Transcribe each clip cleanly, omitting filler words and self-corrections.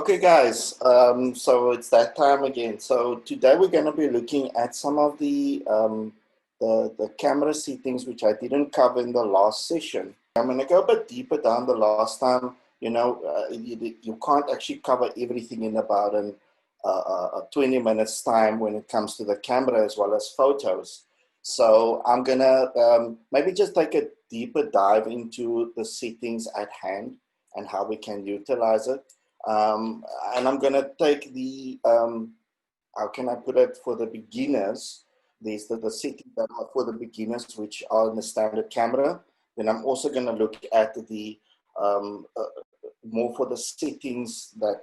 Okay, guys, so it's that time again. So today we're going to be looking at some of the camera settings which I didn't cover in the last session. I'm going to go a bit deeper down. The last time, you can't actually cover everything in about a 20 minutes time when it comes to the camera as well as photos. So I'm going to maybe just take a deeper dive into the settings at hand and how we can utilize it. And I'm going to take how can I put it, for the beginners, these the settings that are for the beginners, which are in the standard camera. Then I'm also going to look at the more for the settings that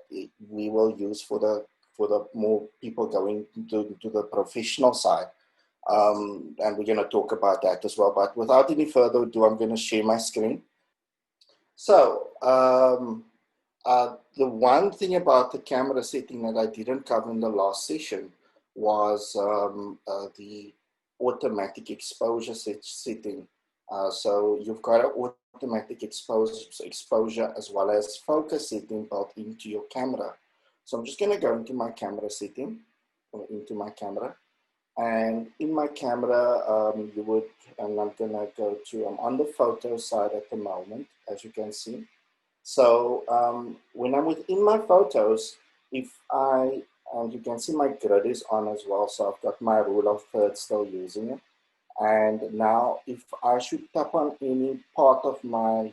we will use for the more people going to the professional side. And we're going to talk about that as well. But without any further ado, I'm going to share my screen. So, the one thing about the camera setting that I didn't cover in the last session was the automatic exposure setting. So you've got an automatic exposure as well as focus setting built into your camera. So I'm just going to go into my camera setting, or into my camera. And in my camera, and I'm going to go to, I'm on the photo side at the moment, as you can see. So when I'm within my photos, if you can see my grid is on as well, so I've got my rule of thirds still using it. And now if I should tap on any part of my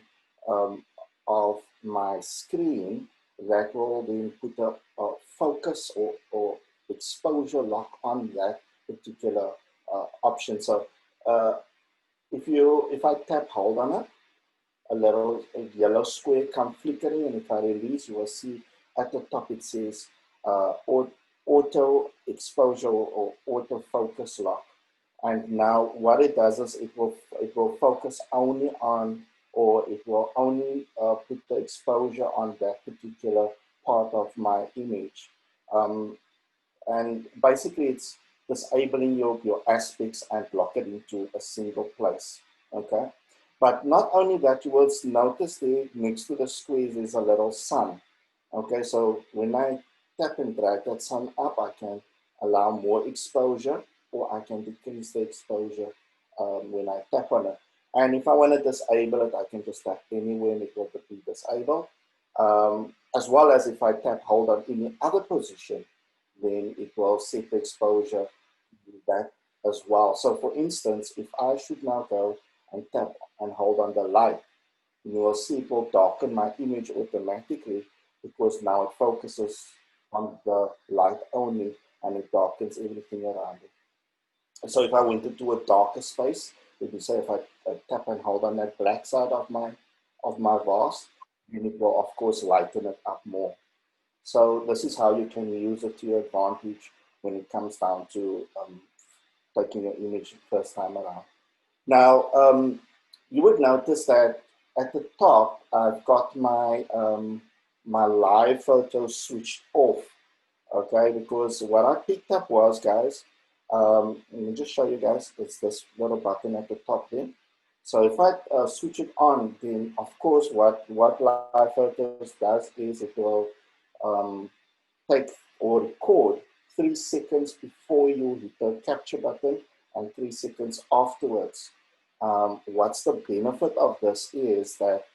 screen, that will then put a focus or exposure lock on that particular option. So if I tap hold on it, a yellow square come flickering, and if I release, you will see at the top it says auto exposure or auto focus lock. And now what it does is it will focus only on, or it will only put the exposure on that particular part of my image. And basically it's disabling your aspects and lock it into a single place, okay? But not only that, you will notice there next to the squares there's a little sun. Okay, so when I tap and drag that sun up, I can allow more exposure, or I can decrease the exposure when I tap on it. And if I want to disable it, I can just tap anywhere and it will be disabled. As well as if I tap hold on any other position, then it will set the exposure to that as well. So for instance, if I should now go and tap and hold on the light, you will see it will darken my image automatically, because now it focuses on the light only and it darkens everything around it. So if I went into a darker space, let me say if I tap and hold on that black side of my vase, then it will of course lighten it up more. So this is how you can use it to your advantage when it comes down to taking your image first time around. Now, you would notice that at the top, I've got my, my live photos switched off, okay? Because what I picked up was, guys, let me just show you guys, it's this little button at the top there. So if I switch it on, then of course what live photos does is it will take or record 3 seconds before you hit the capture button and 3 seconds afterwards. What's the benefit of this is that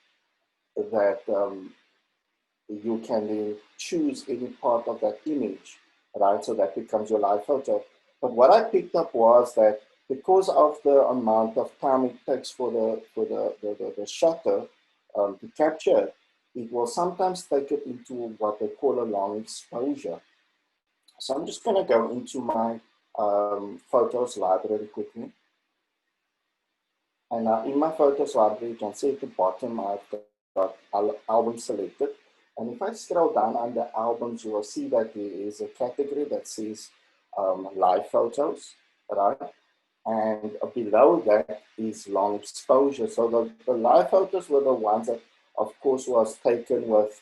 you can then choose any part of that image, right? So that becomes your live photo. But what I picked up was that because of the amount of time it takes for the shutter to capture it, it will sometimes take it into what they call a long exposure. So I'm just going to go into my photos library quickly. And in my photos library, you can see at the bottom, I've got album selected. And if I scroll down under albums, you will see that there is a category that says live photos, right? And below that is long exposure. So the live photos were the ones that, of course, was taken with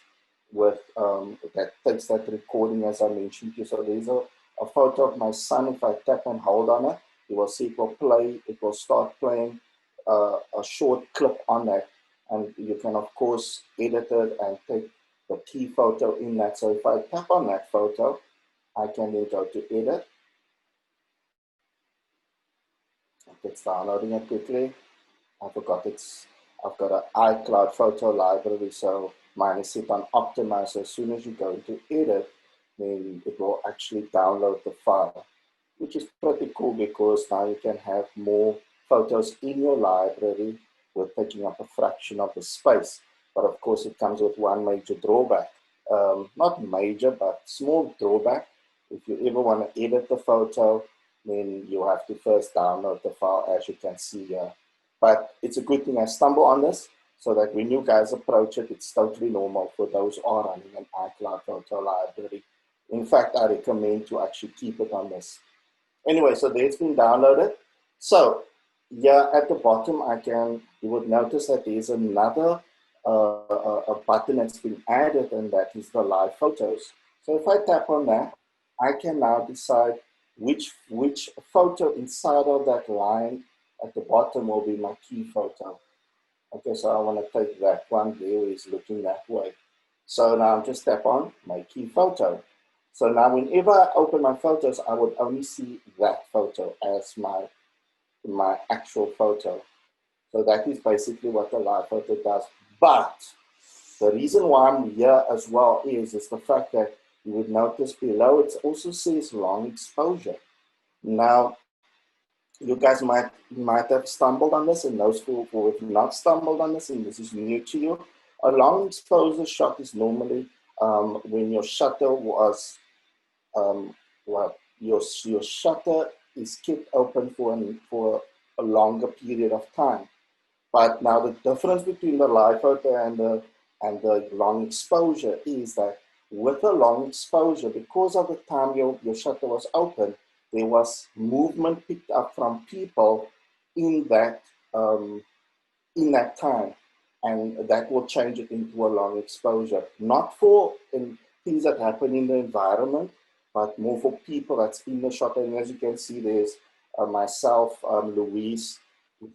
that takes that recording, as I mentioned to you. So there's a photo of my son. If I tap and hold on it, you will see it will play, it will start playing a short clip on that. And you can, of course, edit it and take the key photo in that. So if I tap on that photo, I can then go to edit. It's downloading it quickly. I forgot I've got an iCloud photo library, so mine is set on optimize. So as soon as you go into edit, then it will actually download the file, which is pretty cool because now you can have more photos in your library with taking up a fraction of the space. But of course, it comes with one major drawback. Not major, but small drawback. If you ever want to edit the photo, then you have to first download the file, as you can see here. But it's a good thing I stumbled on this, so that when you guys approach it, it's totally normal for those who are running an iCloud photo library. In fact, I recommend to actually keep it on this. Anyway, so there it's been downloaded. So yeah, at the bottom, you would notice that there's another a button that's been added, and that is the live photos. So if I tap on that, I can now decide which photo inside of that line at the bottom will be my key photo. Okay, so I want to take that one there where it's looking that way. So now I'm just tap on my key photo. So now whenever I open my photos, I would only see that photo as my actual photo. So that is basically what the live photo does. But the reason why I'm here as well is the fact that you would notice below it also says long exposure. Now, you guys might have stumbled on this, and those who have not stumbled on this, and this is new to you, a long exposure shot is normally when your shutter was your shutter is kept open for a longer period of time. But now the difference between the live photo and the long exposure is that with the long exposure, because of the time your shutter was open, there was movement picked up from people in that time, and that will change it into a long exposure. Not for things that happen in the environment, but more for people that's in the shot. And as you can see, there's myself, Louise,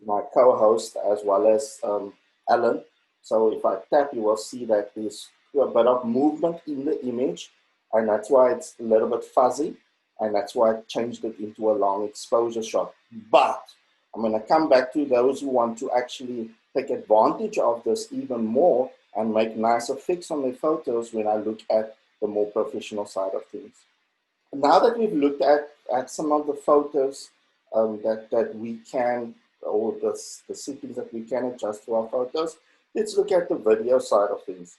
my co-host, as well as Alan. So if I tap, you will see that there's a bit of movement in the image, and that's why it's a little bit fuzzy, and that's why I changed it into a long exposure shot. But I'm going to come back to those who want to actually take advantage of this even more and make nice effects on their photos when I look at the more professional side of things. Now that we've looked at some of the photos that we can, or the settings that we can adjust to our photos, let's look at the video side of things.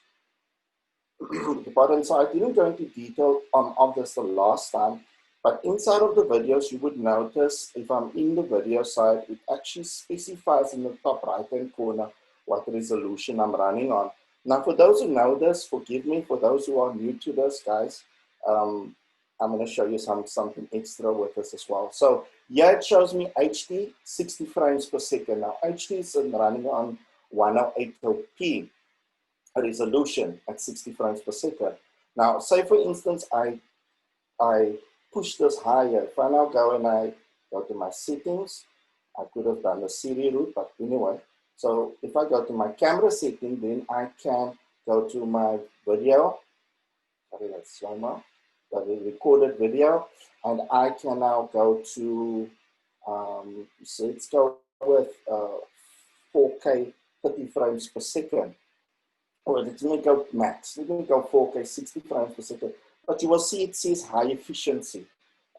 The bottom side, I didn't go into detail on this the last time, but inside of the videos, you would notice if I'm in the video side, it actually specifies in the top right-hand corner what resolution I'm running on. Now, for those who know this, forgive me. For those who are new to this, guys, I'm going to show you something extra with this as well. So here it shows me HD 60 frames per second. Now, HD is running on 1080p resolution at 60 frames per second. Now, say for instance, I push this higher. If I now go and I go to my settings, I could have done the Siri route, but anyway. So if I go to my camera setting, then I can go to my video. Sorry, that's slo-mo. The recorded video, and I can now go to, so let's go with 4K 30 frames per second. Or let me go max. Let me go 4K 60 frames per second. But you will see it says high efficiency.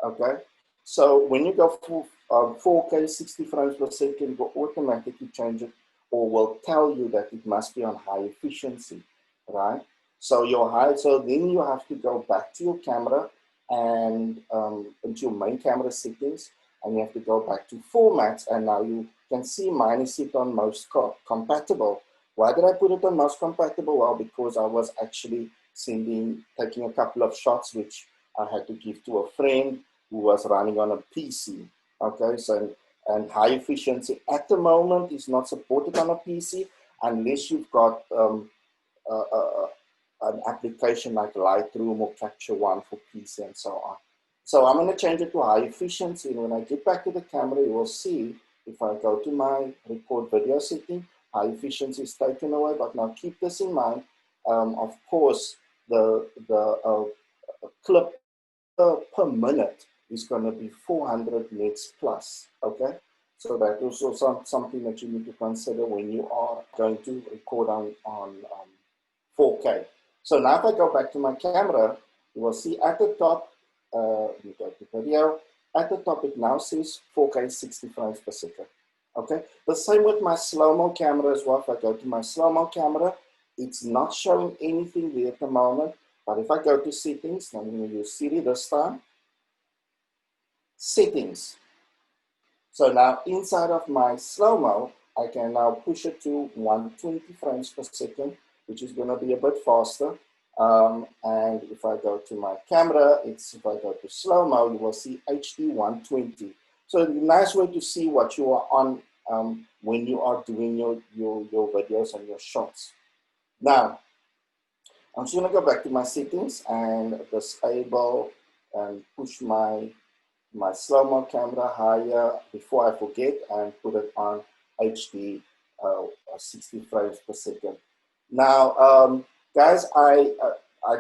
Okay. So when you go for 4K 60 frames per second, it will automatically change it, or will tell you that it must be on high efficiency, right? So so then you have to go back to your camera and into your main camera settings, and you have to go back to formats, and now you can see mine is set on most compatible. Why did I put it on most compatible? Well, because I was actually taking a couple of shots which I had to give to a friend who was running on a PC. Okay, so and high efficiency at the moment is not supported on a PC unless you've got an application like Lightroom or Capture One for PC and so on. So I'm going to change it to high efficiency, and when I get back to the camera, you will see if I go to my record video setting, high efficiency is taken away. But now keep this in mind, of course, the clip per minute is going to be 400 megs plus, okay? So that is also something that you need to consider when you are going to record on 4K. So now if I go back to my camera, you will see at the top, you go to video, at the top it now says 4K 60 frames per second, okay? The same with my slow-mo camera as well. If I go to my slow-mo camera, it's not showing anything there at the moment, but if I go to settings, I'm going to use Siri this time, settings. So now inside of my slow-mo, I can now push it to 120 frames per second, which is going to be a bit faster. And if I go to my camera, if I go to slow-mo, you will see HD 120. So a nice way to see what you are on when you are doing your videos and your shots. Now, I'm just going to go back to my settings and disable and push my slow-mo camera higher before I forget and put it on HD 60 frames per second. Now, guys, I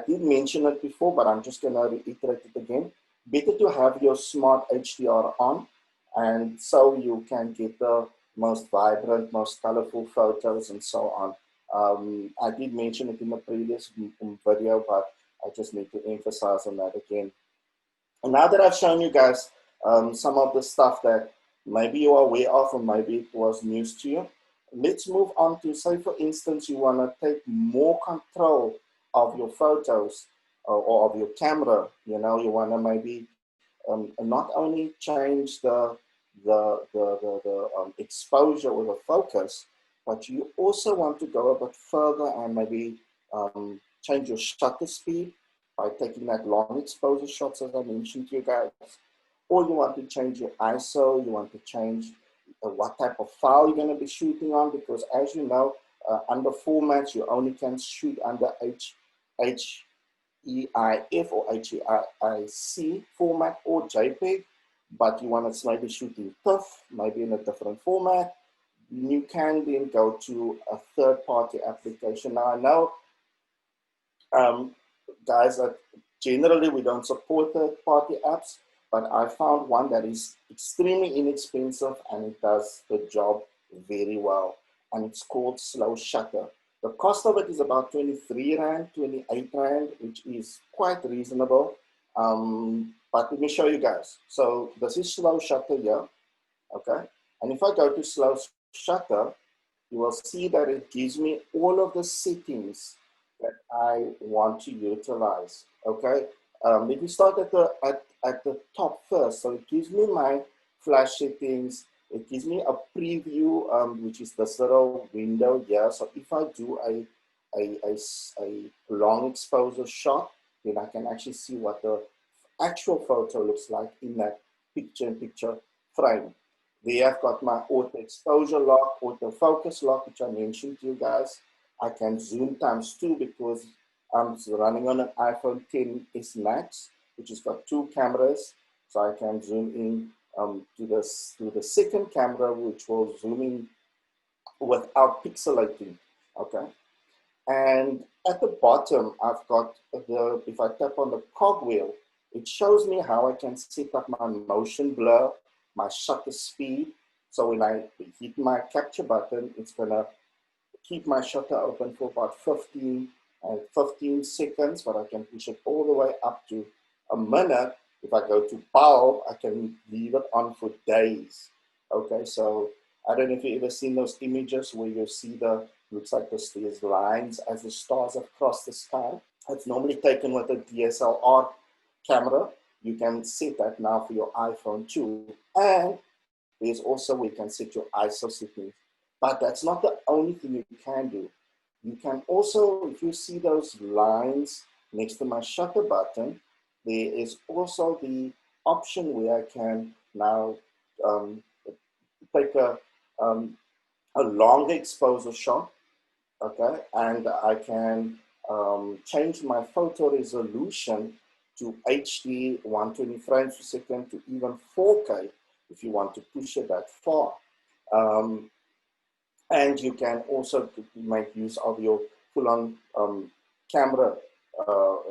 did mention it before, but I'm just going to reiterate it again. Better to have your smart HDR on, and so you can get the most vibrant, most colorful photos and so on. I did mention it in the previous video, but I just need to emphasize on that again. And now that I've shown you guys some of the stuff that maybe you are aware of or maybe it was news to you, let's move on to, say for instance, you want to take more control of your photos or of your camera. You know, you want to maybe not only change the exposure or the focus, but you also want to go a bit further and maybe change your shutter speed by taking that long exposure shots, as I mentioned to you guys. Or you want to change your ISO, you want to change what type of file you're going to be shooting on, because as you know, under formats, you only can shoot under HEIF or HEIC format or JPEG, but you want to maybe shoot in TIFF, maybe in a different format. You can then go to a third-party application. Now, I know guys, that generally we don't support third-party apps, but I found one that is extremely inexpensive and it does the job very well, and it's called Slow Shutter. The cost of it is about 23 Rand, 28 Rand, which is quite reasonable. But let me show you guys. So this is Slow Shutter here, okay? And if I go to Slow Shutter, you will see that it gives me all of the settings that I want to utilize, okay? Let me start at the top first. So it gives me my flash settings. It gives me a preview, which is this little window here. So if I do a long exposure shot, then I can actually see what the actual photo looks like in that picture-in-picture frame. There I've got my auto exposure lock, auto focus lock, which I mentioned to you guys. I can zoom ×2 because I'm running on an iPhone XS Max, which has got 2 cameras. So I can zoom in to the second camera, which will zoom in without pixelating, okay? And at the bottom, I've got if I tap on the cogwheel, it shows me how I can set up my motion blur, my shutter speed. So when I hit my capture button, it's gonna keep my shutter open for about 15 seconds, but I can push it all the way up to a minute. If I go to bulb, I can leave it on for days. Okay, so I don't know if you've ever seen those images where you see looks like there's lines as the stars have crossed the sky. It's normally taken with a DSLR camera. You can set that now for your iPhone too. And there's also where you can set your ISO settings. But that's not the only thing you can do. You can also, if you see those lines next to my shutter button, there is also the option where I can now take a longer exposure shot, okay? And I can change my photo resolution to HD 120 frames per second to even 4K if you want to push it that far. And you can also make use of your full-on camera.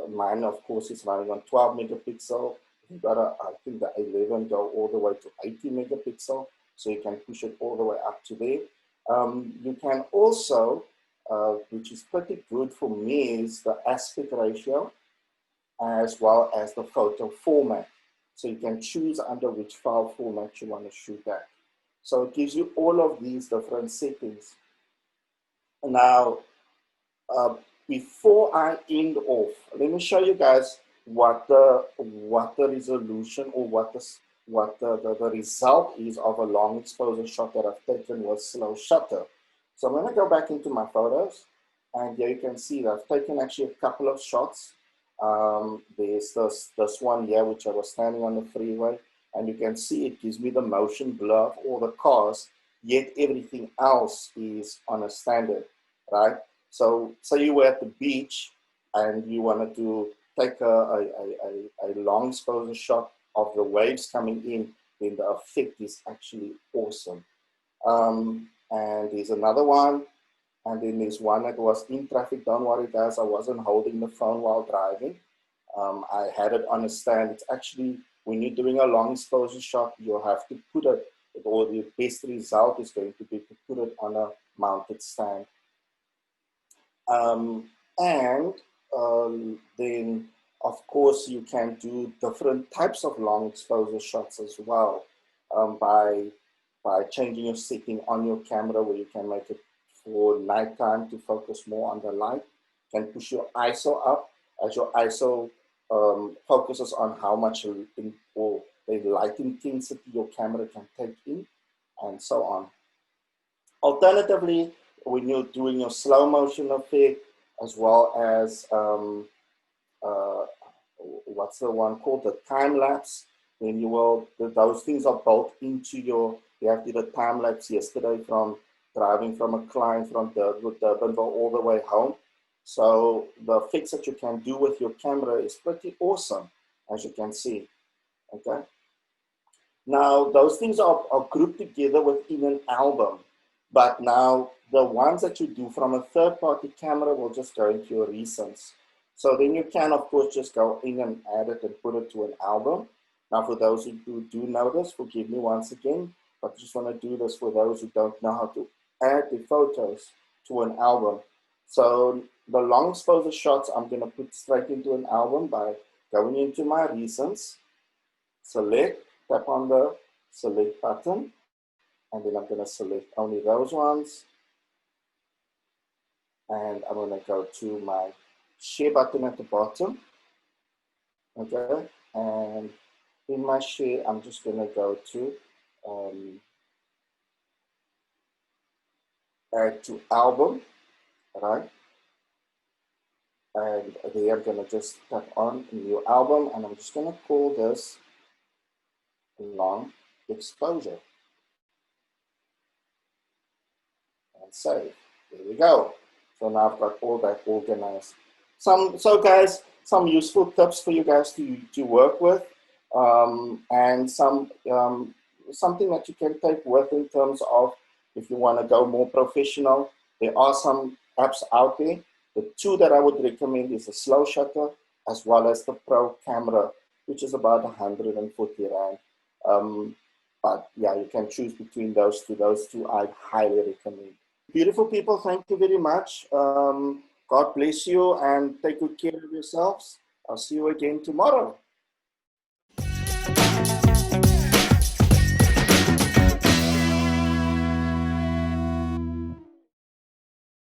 Mine, of course, is running on 12 megapixel. You've got I think the 11 go all the way to 80 megapixel, so you can push it all the way up to there. You can also, which is pretty good for me, is the aspect ratio as well as the photo format. So you can choose under which file format you want to shoot at. So it gives you all of these different settings. Now, before I end off, let me show you guys what the resolution or what the result is of a long exposure shot that I've taken with slow shutter. So I'm going to go back into my photos, and here you can see that I've taken actually a couple of shots. There's this one here, which I was standing on the freeway, and you can see it gives me the motion blur of all the cars, yet everything else is on a standard, right? So you were at the beach and you wanted to take a long exposure shot of the waves coming in, then the effect is actually awesome. And there's another one, and then there's one that was in traffic. Don't worry guys, I wasn't holding the phone while driving. I had it on a stand. It's actually, when you're doing a long exposure shot, you have to put it, or the best result is going to be to put it on a mounted stand. Then, of course, you can do different types of long exposure shots as well, by changing your setting on your camera, where you can make it for nighttime to focus more on the light. You can push your ISO up as your ISO focuses on how much or the light intensity your camera can take in, and so on. Alternatively, when you're doing your slow motion effect, as well as what's the one called, the time lapse, then you will, those things are built into your, you have to do the time lapse yesterday from driving from a client from Durbanville all the way home. So the effects that you can do with your camera is pretty awesome, as you can see, okay? Now, those things are grouped together within an album. But now the ones that you do from a third-party camera will just go into your recents. So then you can, of course, just go in and add it and put it to an album. Now, for those who do know this, forgive me once again, but I just want to do this for those who don't know how to add the photos to an album. So the long exposure shots, I'm going to put straight into an album by going into my recents, select, tap on the select button, and then I'm going to select only those ones. And I'm going to go to my share button at the bottom. Okay. And in my share, I'm just going to go to add to album, right? And there I'm going to just tap on new album, and I'm just going to call this long exposure. And save. There we go. So now I've got all that organized. So guys, some useful tips for you guys to work with, and something that you can take with in terms of if you want to go more professional. There are some apps out there. The two that I would recommend is the slow shutter as well as the pro camera, which is about 140 Rand. But yeah, you can choose between those two. Those two I highly recommend. Beautiful people, thank you very much. God bless you and take good care of yourselves. I'll see you again tomorrow.